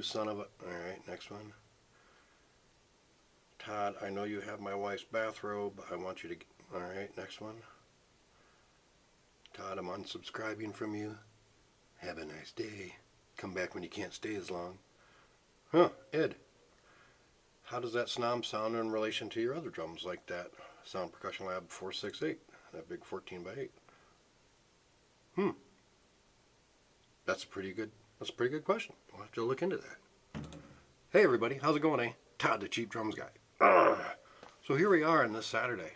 son of a... Alright, next one. Todd, I know you have my wife's bathrobe. I want you to... Alright, next one. Todd, I'm unsubscribing from you. Have a nice day. Come back when you can't stay as long. Huh, Ed. How does that snom sound in relation to your other drums, like that Sound Percussion Lab 468, that big 14x8? That's a pretty good question. We'll have to look into that. Hey everybody, how's it going, eh? Todd, the Cheap Drums Guy. So here we are on this Saturday,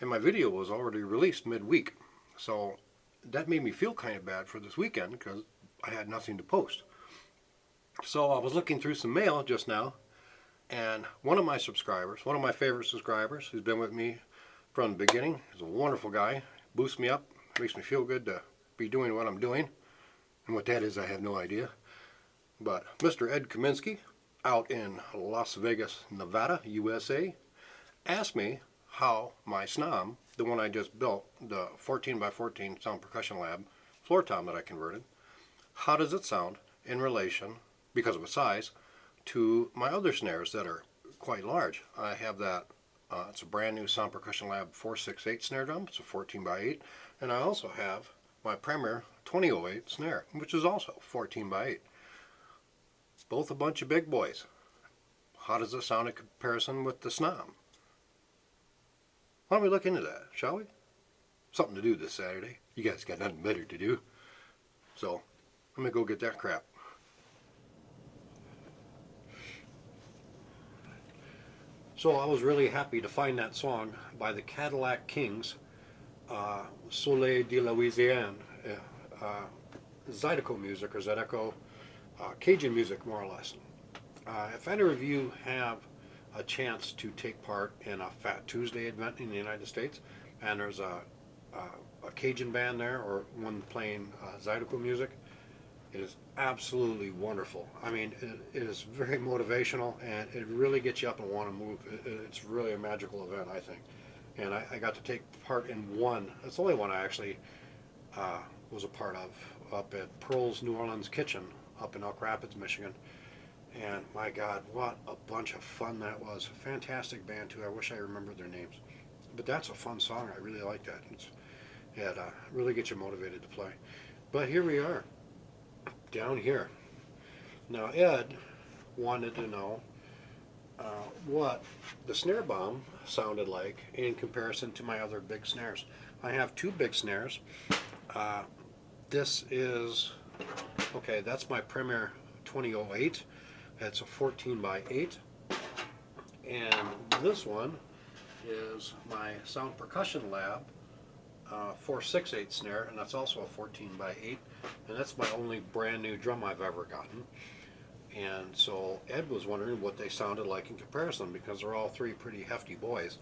and my video was already released midweek, so that made me feel kind of bad for this weekend because I had nothing to post. So I was looking through some mail just now, and one of my subscribers, one of my favorite subscribers, who's been with me from the beginning, is a wonderful guy, boosts me up, makes me feel good to be doing what I'm doing. And what that is, I have no idea. But Mr. Ed Kaminsky, out in Las Vegas, Nevada, USA, asked me how my snom, the one I just built, the 14x14 Sound Percussion Lab floor tom that I converted, how does it sound in relation, because of its size, to my other snares that are quite large. I have that, it's a brand new Sound Percussion Lab 468 snare drum, it's a 14x8, and I also have my Premier 2008 snare, which is also 14x8. Both a bunch of big boys. How does it sound in comparison with the snom? Why don't we look into that, shall we? Something to do this Saturday. You guys got nothing better to do. So, let me go get that crap. So I was really happy to find that song by the Cadillac Kings, Soleil De La Louisiane, Zydeco music, or Zydeco Cajun music, more or less. If any of you have a chance to take part in a Fat Tuesday event in the United States, and there's a Cajun band there, or one playing Zydeco music, it is absolutely wonderful. I mean, it is very motivational, and it really gets you up and want to move. It's really a magical event, I think. And I got to take part in one. It's the only one I actually was a part of, up at Pearl's New Orleans Kitchen up in Elk Rapids, Michigan. And my God, what a bunch of fun that was. Fantastic band too. I wish I remembered their names. But that's a fun song. I really like that. It really gets you motivated to play. But here we are, down here. Now Ed wanted to know what the snare bomb sounded like in comparison to my other big snares. I have two big snares. This is, okay, that's my Premier 2008. It's a 14x8. And this one is my Sound Percussion Lab 468 snare, and that's also a 14x8. And that's my only brand new drum I've ever gotten. And so Ed was wondering what they sounded like in comparison, because they're all three pretty hefty boys.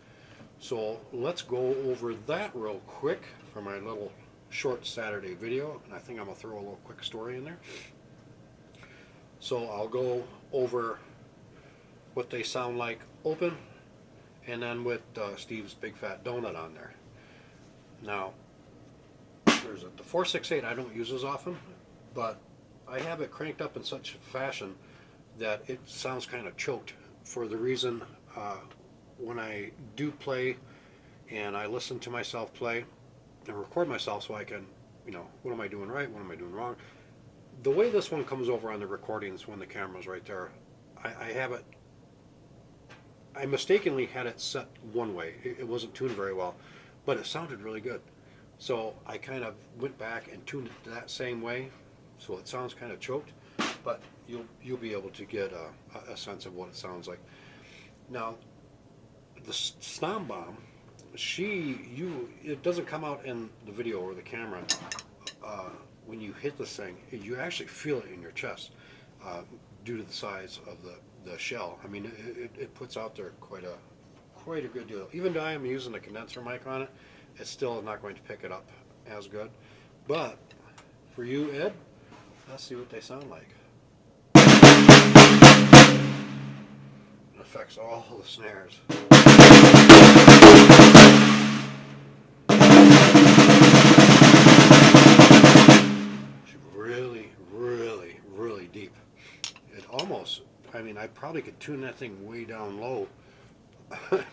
So let's go over that real quick for my little short Saturday video, and I think I'm going to throw a little quick story in there. So I'll go over what they sound like open, and then with Steve's Big Fat Donut on there. Now, there's the 468 I don't use as often, but I have it cranked up in such a fashion that it sounds kind of choked, for the reason when I do play and I listen to myself play and record myself so I can, you know, what am I doing right, what am I doing wrong. The way this one comes over on the recordings when the camera's right there, I have it, I mistakenly had it set one way. It wasn't tuned very well, but it sounded really good. So I kind of went back and tuned it that same way, so it sounds kind of choked, but you'll be able to get a sense of what it sounds like. Now, the snom bomb, it doesn't come out in the video or the camera. When you hit this thing, you actually feel it in your chest due to the size of the shell. I mean, it puts out there quite a good deal. Even though I am using a condenser mic on it, it's still not going to pick it up as good. But for you, Ed, let's see what they sound like. It affects all the snares. Really, really, really deep. It probably could tune that thing way down low,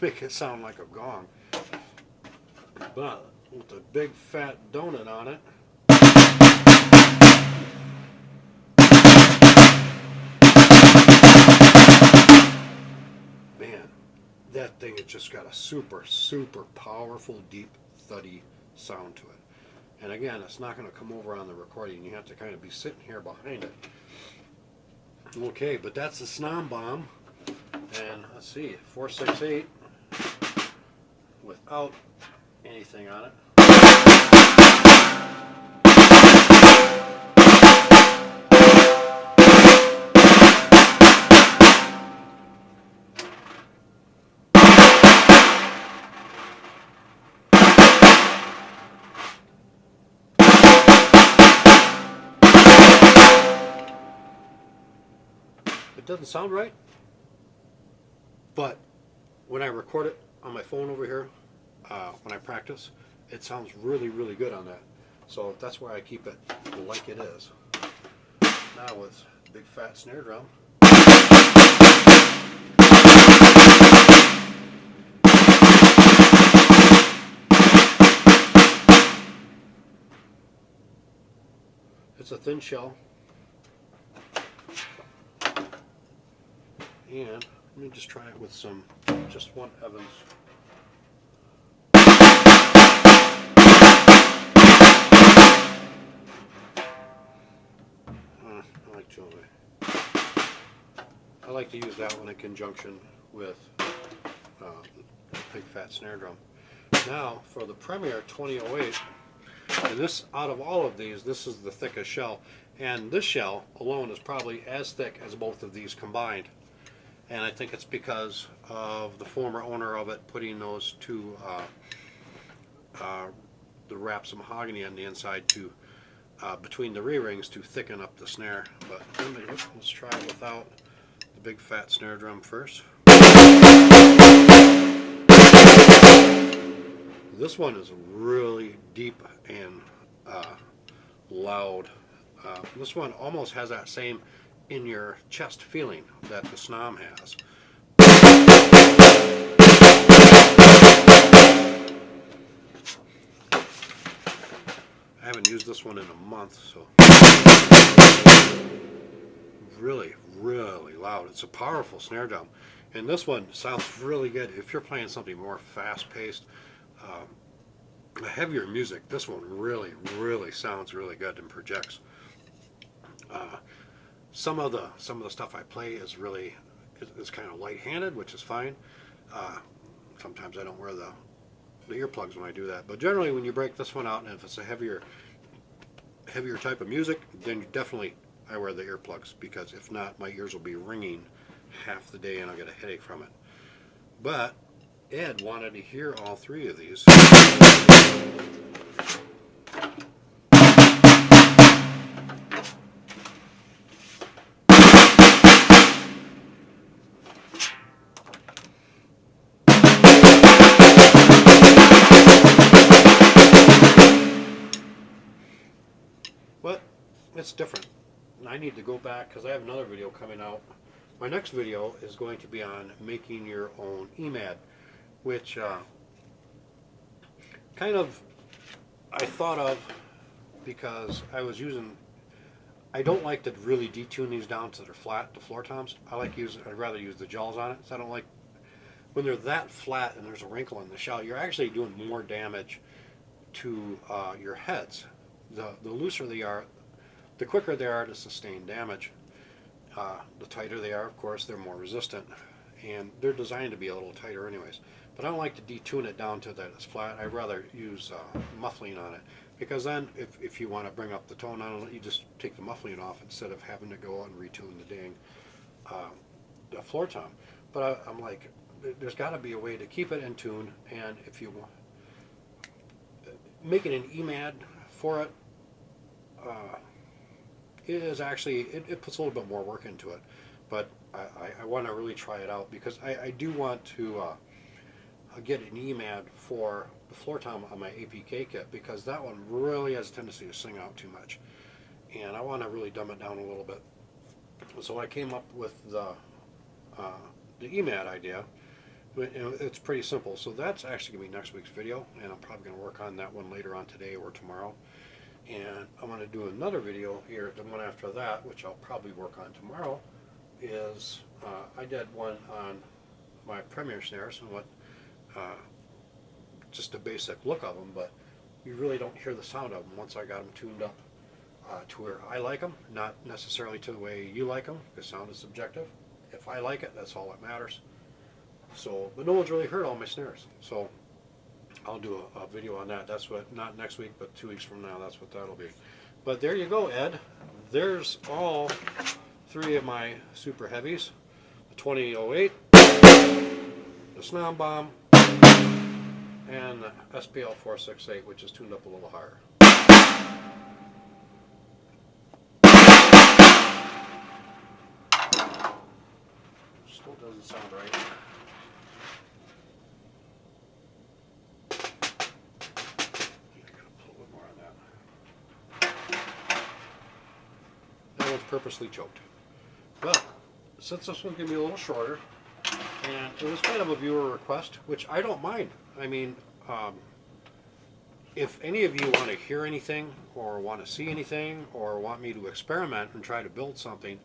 make it sound like a gong. But with a big fat donut on it, man, that thing has just got a super, super powerful, deep, thuddy sound to it. And again, it's not going to come over on the recording. You have to kind of be sitting here behind it. Okay, but that's the snom bomb. And let's see, 468 without anything on it. It doesn't sound right, but when I record it on my phone over here, when I practice, it sounds really, really good on that. So that's why I keep it like it is. Now with big fat snare drum. It's a thin shell. And let me just try it with just one Evans. I like Jolie. I like to use that one in conjunction with big fat snare drum. Now for the Premier 2008, and this, out of all of these, this is the thickest shell, and this shell alone is probably as thick as both of these combined. And I think it's because of the former owner of it putting those two, the wraps of mahogany on the inside to between the re-rings to thicken up the snare. But let's try it without the big fat snare drum first. This one is really deep and loud. This one almost has that same in your chest feeling that the snom has. I haven't used this one in a month, so really, really loud. It's a powerful snare drum, and this one sounds really good if you're playing something more fast-paced, heavier music. This one really, really sounds really good and projects. Some of the stuff I play is kind of light-handed, which is fine. Sometimes I don't wear the earplugs when I do that, but generally when you break this one out, and if it's a heavier type of music, then definitely I wear the earplugs, because if not, my ears will be ringing half the day and I'll get a headache from it. But Ed wanted to hear all three of these. But it's different. I need to go back because I have another video coming out. My next video is going to be on making your own EMAD, which kind of I thought of because I don't like to really detune these down to their flat, the floor toms. I'd rather use the gels on it. So I don't like when they're that flat and there's a wrinkle in the shell. You're actually doing more damage to your heads. The looser they are, the quicker they are to sustain damage. The tighter they are, of course, they're more resistant, and they're designed to be a little tighter anyways. But I don't like to detune it down to that it's flat. I'd rather use muffling on it, because then if you want to bring up the tone on it, you just take the muffling off instead of having to go and retune the dang the floor tom. But I'm like, there's got to be a way to keep it in tune, and if you want making an EMAD for it, it is actually, it puts a little bit more work into it, but I want to really try it out, because I do want to get an EMAD for the floor tom on my APK kit, because that one really has a tendency to sing out too much, and I want to really dumb it down a little bit. So I came up with the the EMAT idea. It's pretty simple. So that's actually going to be next week's video, and I'm probably going to work on that one later on today or tomorrow. And I'm going to do another video here, the one after that, which I'll probably work on tomorrow, is I did one on my Premier snares and what just a basic look of them, but you really don't hear the sound of them once I got them tuned up to where I like them, not necessarily to the way you like them, because sound is subjective. If I like it, that's all that matters. So, but no one's really heard all my snares, so I'll do a video on that. That's what, not next week, but 2 weeks from now, that's what that'll be. But there you go, Ed. There's all 3 of my super heavies: the 2008, the Snom Bomb, and the SPL 468, which is tuned up a little higher. Still doesn't sound right. Purposely choked. Well, since this one's going to be a little shorter, and it was kind of a viewer request, which I don't mind. I mean, if any of you want to hear anything, or want to see anything, or want me to experiment and try to build something,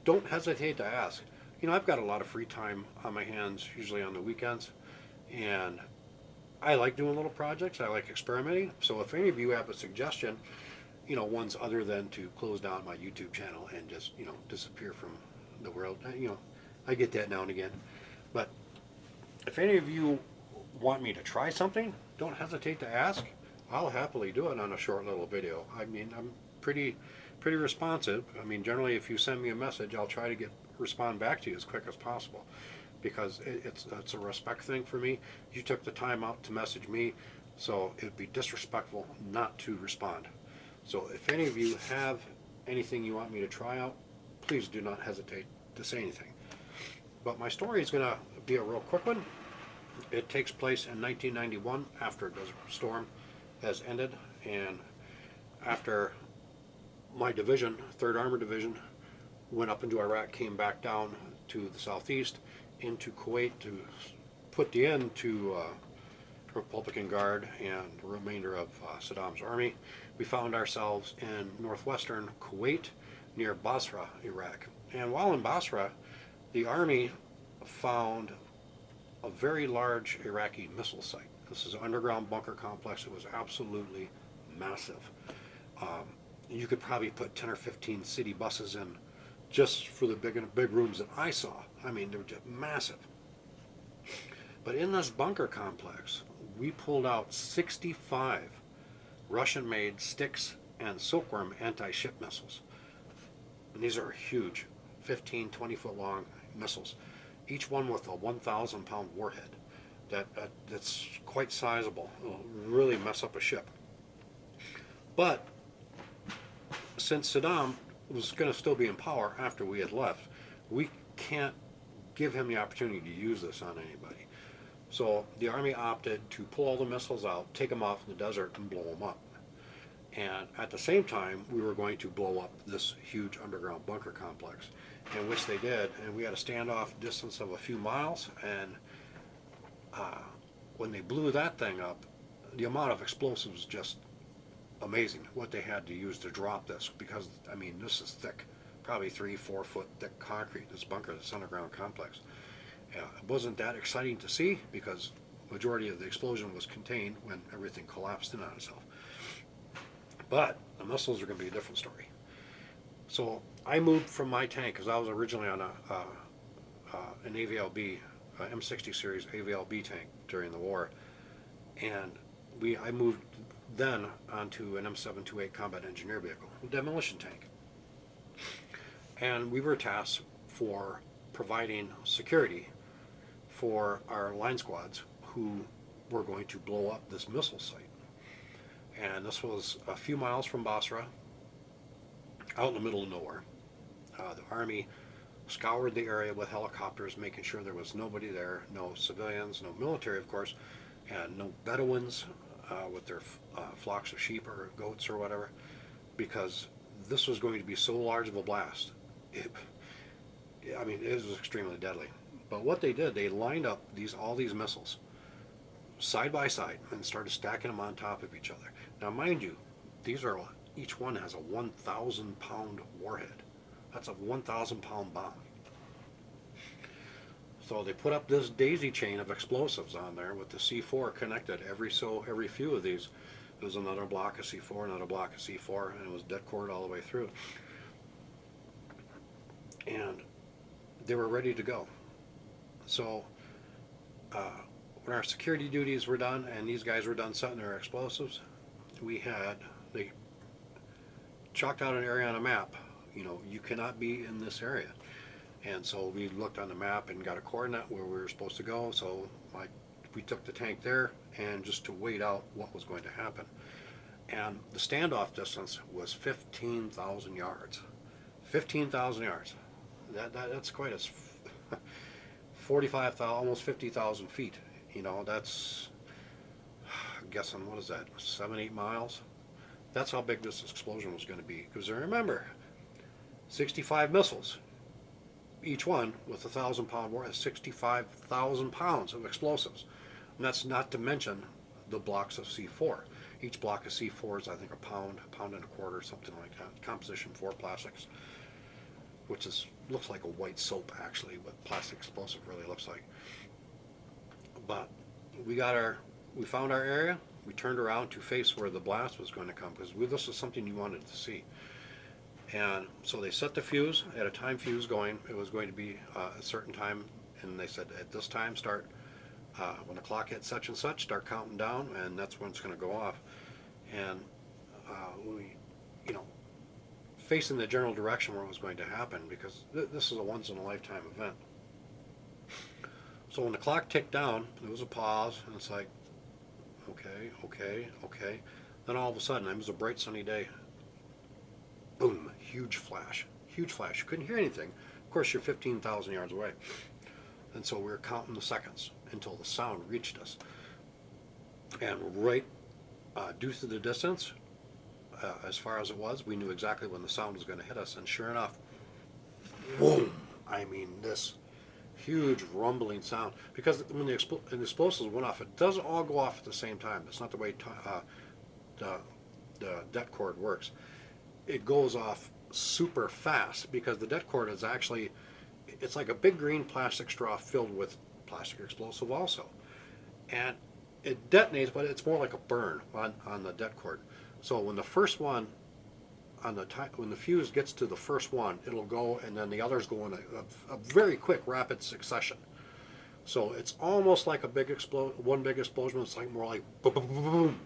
don't hesitate to ask. You know, I've got a lot of free time on my hands, usually on the weekends, and I like doing little projects. I like experimenting. So if any of you have a suggestion, you know, ones other than to close down my YouTube channel and just, you know, disappear from the world. You know, I get that now and again. But if any of you want me to try something, don't hesitate to ask. I'll happily do it on a short little video. I mean, I'm pretty responsive. I mean, generally, if you send me a message, I'll try to respond back to you as quick as possible, because it's a respect thing for me. You took the time out to message me, so it'd be disrespectful not to respond. So if any of you have anything you want me to try out, please do not hesitate to say anything. But my story is going to be a real quick one. It takes place in 1991 after a Desert Storm has ended, and after my division, 3rd Armored Division, went up into Iraq, came back down to the southeast into Kuwait to put the end to Republican Guard and the remainder of Saddam's army. We found ourselves in northwestern Kuwait near Basra, Iraq. And while in Basra, the army found a very large Iraqi missile site. This is an underground bunker complex. It was absolutely massive. You could probably put 10 or 15 city buses in just for the big rooms that I saw. I mean, they were just massive. But in this bunker complex, we pulled out 65 Russian-made Styx and Silkworm anti-ship missiles. And these are huge, 15, 20-foot long missiles, each one with a 1,000-pound warhead. That's quite sizable. It'll really mess up a ship. But since Saddam was going to still be in power after we had left, we can't give him the opportunity to use this on anybody. So the army opted to pull all the missiles out, take them off in the desert, and blow them up. And at the same time, we were going to blow up this huge underground bunker complex, in which they did. And we had a standoff distance of a few miles. And when they blew that thing up, the amount of explosives was just amazing. What they had to use to drop this, because I mean, this is thick, probably 3-4 foot thick concrete. This bunker, this underground complex. It wasn't that exciting to see, because majority of the explosion was contained when everything collapsed in on itself. But the missiles are going to be a different story. So I moved from my tank, because I was originally on an AVLB, M60 series AVLB tank during the war, and I moved then onto an M728 combat engineer vehicle, a demolition tank. And we were tasked for providing security for our line squads who were going to blow up this missile site. And this was a few miles from Basra, out in the middle of nowhere. The Army scoured the area with helicopters, making sure there was nobody there, no civilians, no military, of course, and no Bedouins with their flocks of sheep or goats or whatever, because this was going to be so large of a blast. I mean, it was extremely deadly. But what they did, they lined up all these missiles side by side and started stacking them on top of each other. Now, mind you, each one has a 1,000 pound warhead. That's a 1,000 pound bomb. So they put up this daisy chain of explosives on there with the C4 connected. Every few of these, there was another block of C4, another block of C4, and it was dead cord all the way through. And they were ready to go. So when our security duties were done and these guys were done setting their explosives, they chalked out an area on a map. You know, you cannot be in this area. And so we looked on the map and got a coordinate where we were supposed to go. So we took the tank there and just to wait out what was going to happen. And the standoff distance was 15,000 yards. 15,000 yards. That's quite a 45,000, almost 50,000 feet. You know, that's, I'm guessing, what is that, 7-8 miles? That's how big this explosion was going to be. Because remember, 65 missiles, each one with 1,000 pound warhead, 65,000 pounds of explosives. And that's not to mention the blocks of C4. Each block of C4 is, I think, a pound and a quarter, something like that. Composition 4 plastics, which looks like a white soap, actually, what plastic explosive really looks like. But we found our area. We turned around to face where the blast was going to come, because this was something you wanted to see. And so they set the fuse, at a time fuse going. It was going to be a certain time, and they said at this time start, when the clock hits such and such, start counting down, and that's when it's going to go off. And we, you know, facing the general direction where it was going to happen, because this is a once-in-a-lifetime event. So when the clock ticked down, there was a pause, and it's like, okay. Then all of a sudden, it was a bright sunny day. Boom, huge flash. You couldn't hear anything. Of course, you're 15,000 yards away. And so we were counting the seconds until the sound reached us. And right due to the distance, as far as it was, we knew exactly when the sound was going to hit us. And sure enough, boom! I mean, this huge rumbling sound. Because when the explosives went off, it doesn't all go off at the same time. That's not the way the det cord works. It goes off super fast, because the det cord is actually, it's like a big green plastic straw filled with plastic explosive also. And it detonates, but it's more like a burn on the det cord. So when the first one, when the fuse gets to the first one, it'll go, and then the others go in a very quick, rapid succession. So it's almost like one big explosion. It's like more like boom, boom, boom, boom,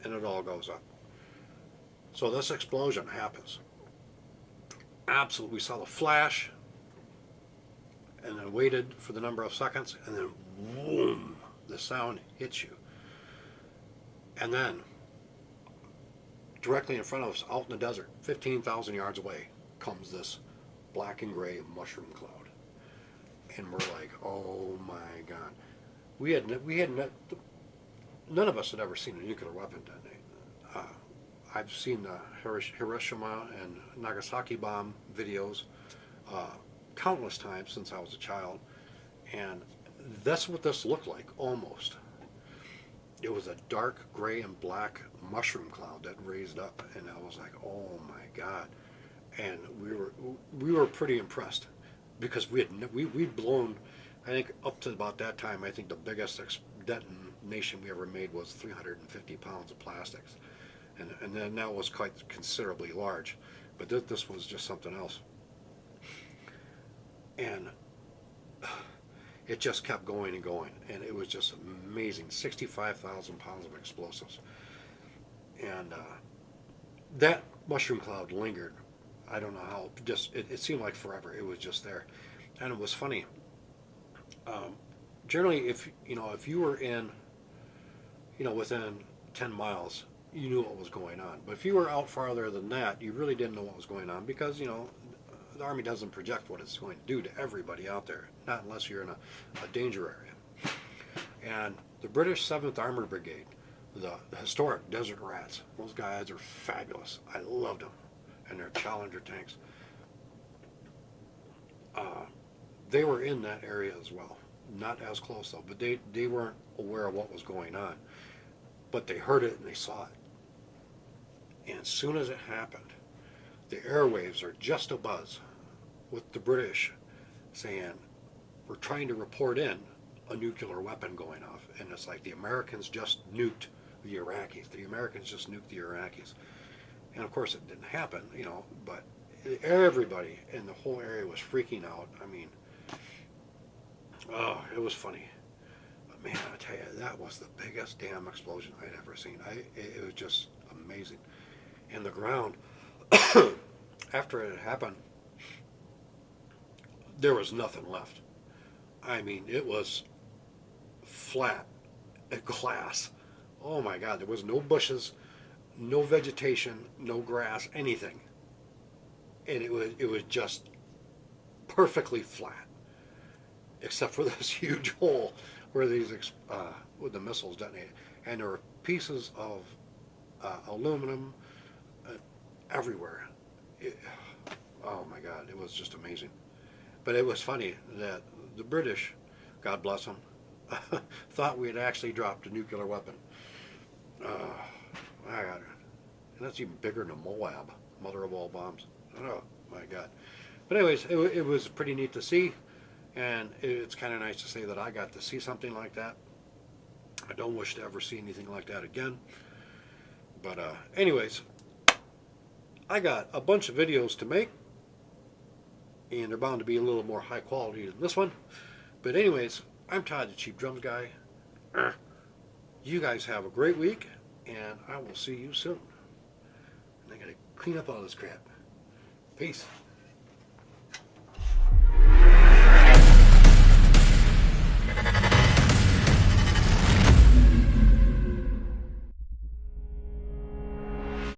and it all goes up. So this explosion happens. Absolutely, we saw the flash, and then waited for the number of seconds, and then boom, the sound hits you. And then, directly in front of us, out in the desert, 15,000 yards away, comes this black and gray mushroom cloud. And we're like, oh my God. None of us had ever seen a nuclear weapon detonate. I've seen the Hiroshima and Nagasaki bomb videos countless times since I was a child, and that's what this looked like, almost. It was a dark gray and black mushroom cloud that raised up, and I was like, oh my God. And we were pretty impressed, because we'd blown, I think up to about that time, I think the biggest detonation we ever made was 350 pounds of plastics. And then that was quite considerably large, but this was just something else. And it just kept going and going, and it was just amazing. 65,000 pounds of explosives. And that mushroom cloud lingered. I don't know how, it seemed like forever. It was just there. And it was funny. Generally, if you were in, within 10 miles, you knew what was going on. But if you were out farther than that, you really didn't know what was going on, because, the Army doesn't project what it's going to do to everybody out there, not unless you're in a danger area. And the British 7th Armored Brigade, the historic Desert Rats, those guys are fabulous. I loved them, and their Challenger tanks. They were in that area as well. Not as close though, but they weren't aware of what was going on. But they heard it and they saw it. And as soon as it happened, the airwaves are just abuzz with the British saying, we're trying to report in a nuclear weapon going off. And it's like the Americans just nuked the Iraqis. The Americans just nuked the Iraqis. And of course it didn't happen, you know, but everybody in the whole area was freaking out. I mean, oh, it was funny. But man, I tell you, that was the biggest damn explosion I'd ever seen. It was just amazing. And the ground, after it had happened, there was nothing left. I mean, it was flat, glass. Oh my God, there was no bushes, no vegetation, no grass, anything. And it was just perfectly flat, except for this huge hole where these with the missiles detonated. And there were pieces of aluminum everywhere. Oh my God, it was just amazing. But it was funny that the British, God bless them, thought we had actually dropped a nuclear weapon. My God. And that's even bigger than Moab, mother of all bombs. Oh my God. But anyways, it was pretty neat to see, and it's kind of nice to say that I got to see something like that. I don't wish to ever see anything like that again. But anyways, I got a bunch of videos to make, and they're bound to be a little more high quality than this one. But anyways, I'm Todd, the Cheap Drums Guy. You guys have a great week, and I will see you soon. And I gotta clean up all this crap. Peace.